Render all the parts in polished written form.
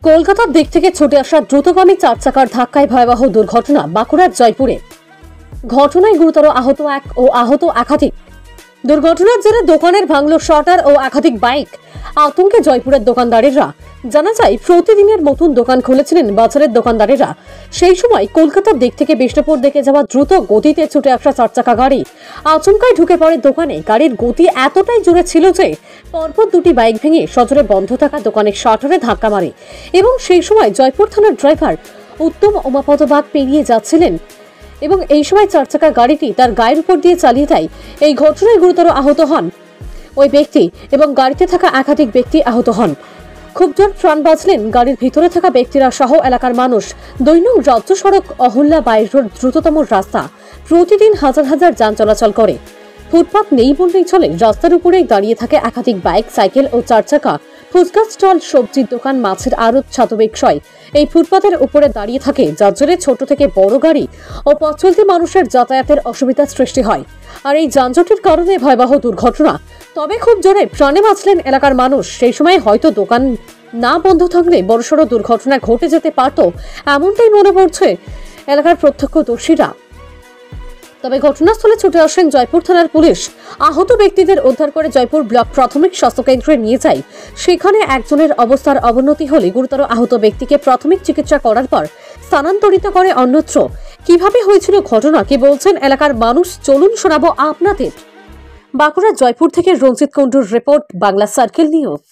কলকাতার দিক থেকে ছুটে আসা দ্রুতগামী চার চাকার ধাক্কায় ভয়াবহ দুর্ঘটনা বাঁকুড়ার জয়পুরে। ঘটনায় গুরুতর আহত এক ও আহত একাধিক। দুর্ঘটনার জেরে দোকানের ভাঙল শাটার ও একাধিক বাইক। আতঙ্কে জয়পুরের দোকানদারেরা। জানা যায়, প্রতিদিনের মতন দোকান খুলেছিলেন বাজারের দোকানদারেরা। সেই সময় কলকাতার দিক থেকে বিষ্ণুপুর দিকে যাওয়া দ্রুত গতিতে ছুটে আসা চার চাকা গাড়ি আচমকায় ঢুকে পড়ে দোকানে। গাড়ির গতি এতটাই জোরে ছিল যে পরপর দুটি বাইক ভেঙে সজোরে বন্ধ থাকা দোকানের শাটারে ধাক্কা মারে এবং সেই সময় জয়পুর থানার ড্রাইভার উত্তম উমাপদ বাগ পেরিয়ে যাচ্ছিলেন এবং এই সময় চার চাকা গাড়িটি তার গায়ের উপর দিয়ে চালিয়ে দেয়। এই ঘটনায় গুরুতর আহত হন ওই ব্যক্তি এবং গাড়িতে থাকা একাধিক ব্যক্তি আহত হন। খুব জোর প্রাণ বাঁচলেন গাড়ির ভিতরে থাকা ব্যক্তিরা সহ এলাকার মানুষ। ২ নং রাজ্য সড়ক অহল্যা বাইর রোড দ্রুততম রাস্তা। প্রতিদিন হাজার হাজার যান চলাচল করে। ফুটপাত নেই বললেই চলে। রাস্তার উপরেই দাঁড়িয়ে থাকে একাধিক বাইক, সাইকেল ও চার চাকা। ফুচকা স্টল, সবজির দোকান, মাছের আড়ত, ছাতু বিক্রয় এই ফুটপাতের উপরে দাঁড়িয়ে থাকে, যার জেরে ছোট থেকে বড় গাড়ি ও পথ চলতি মানুষের যাতায়াতের অসুবিধার সৃষ্টি হয়। আর এই যানজটের কারণে ভয়াবহ দুর্ঘটনা। তবে খুব জোরে প্রাণে বাঁচলেন এলাকার মানুষ। সেই সময় হয়তো দোকান না বন্ধ থাকলে বড়সড় দুর্ঘটনা ঘটে যেতে পারত, এমনটাই মনে করছে এলাকার প্রত্যক্ষদর্শীরা। তবে ঘটনাস্থলে ছুটে আসেন জয়পুর থানার পুলিশ। আহত ব্যক্তিদের উদ্ধার করে জয়পুর ব্লক প্রাথমিক স্বাস্থ্যকেন্দ্রে নিয়ে যায়। সেখানে একজনের অবস্থার অবনতি হলে গুরুতর আহত ব্যক্তিকে প্রাথমিক চিকিৎসা করার পর স্থানান্তরিত করে অন্যত্র। কিভাবে হয়েছিল ঘটনা, কি বলছেন এলাকার মানুষ, চলুন শোনাবো আপনাদের। বাঁকুড়া জয়পুর থেকে রঞ্জিত কুণ্ডুর রিপোর্ট, বাংলা সার্কেল নিউজ।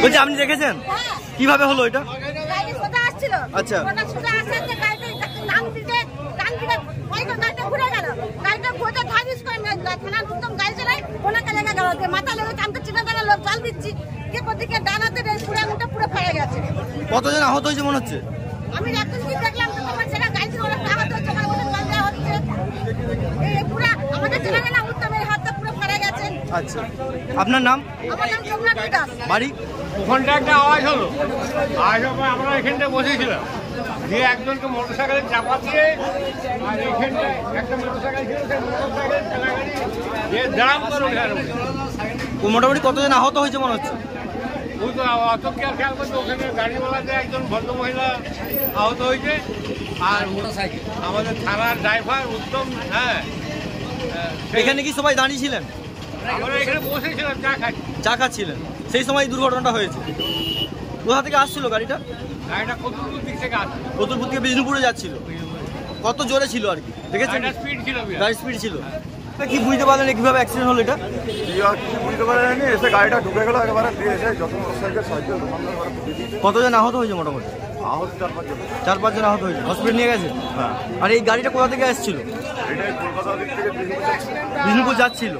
বলছি, আপনি দেখেছেন কিভাবে হলো এটা? আচ্ছা, কতজন আহত হয়েছে মনে হচ্ছে? আমি দেখলাম আচ্ছা, আপনার নাম? বাড়ি? ওখানটা একটা আওয়াজ হলো, আমরা এখানটায় বসেছিলাম, দিয়ে একজনকে মোটরসাইকেলে চাপা দিয়ে, আর এখানটায় একটা মোটরসাইকেল ছিল, সেই মোটরসাইকেল ঠেলাগাড়ি দিয়ে দাঁড়াম করে মোটামুটি কতজন আহত হয়েছে মনে হচ্ছে? ওই তো অত খেয়াল করছে, ওখানে গাড়িওয়ালাতে একজন ভদ্রমহিলা আহত হয়েছে, আর মোটরসাইকেল আমাদের থানার ড্রাইভার উত্তম। হ্যাঁ, এখানে কি সবাই দাঁড়িয়ে ছিলেন? আমরা এখানে বসেছিলাম, চা খাচ্ছিলেন, সেই সময় দুর্ঘটনাটা হয়েছে। কোথা থেকে আসছিল গাড়িটা? গাড়িটা কতুলপুর দিক থেকে আসছে। কতুলপুর থেকে বিষ্ণুপুরে যাচ্ছিল। কত জোরে ছিল আর কি দেখেছেন? স্পিড ছিল, গাড়ি স্পিড ছিল। কি বুঝতে পারলেন কিভাবে অ্যাক্সিডেন্ট হলো এটা? কিছু বুঝতে পারেনি, এসে গাড়িটা ঢুকে গেল একেবারে, দিয়ে এসে যত মোটরসাইকেল কতজন আহত হয়েছে? মোটামুটি আহত 4-5 জন আহত হয়েছে। হসপিটাল নিয়ে গেছে? হ্যাঁ। আর এই গাড়িটা কোথা থেকে আসছিল? এটা কলকাতা দিক থেকে বিষ্ণুপুর যাচ্ছিল।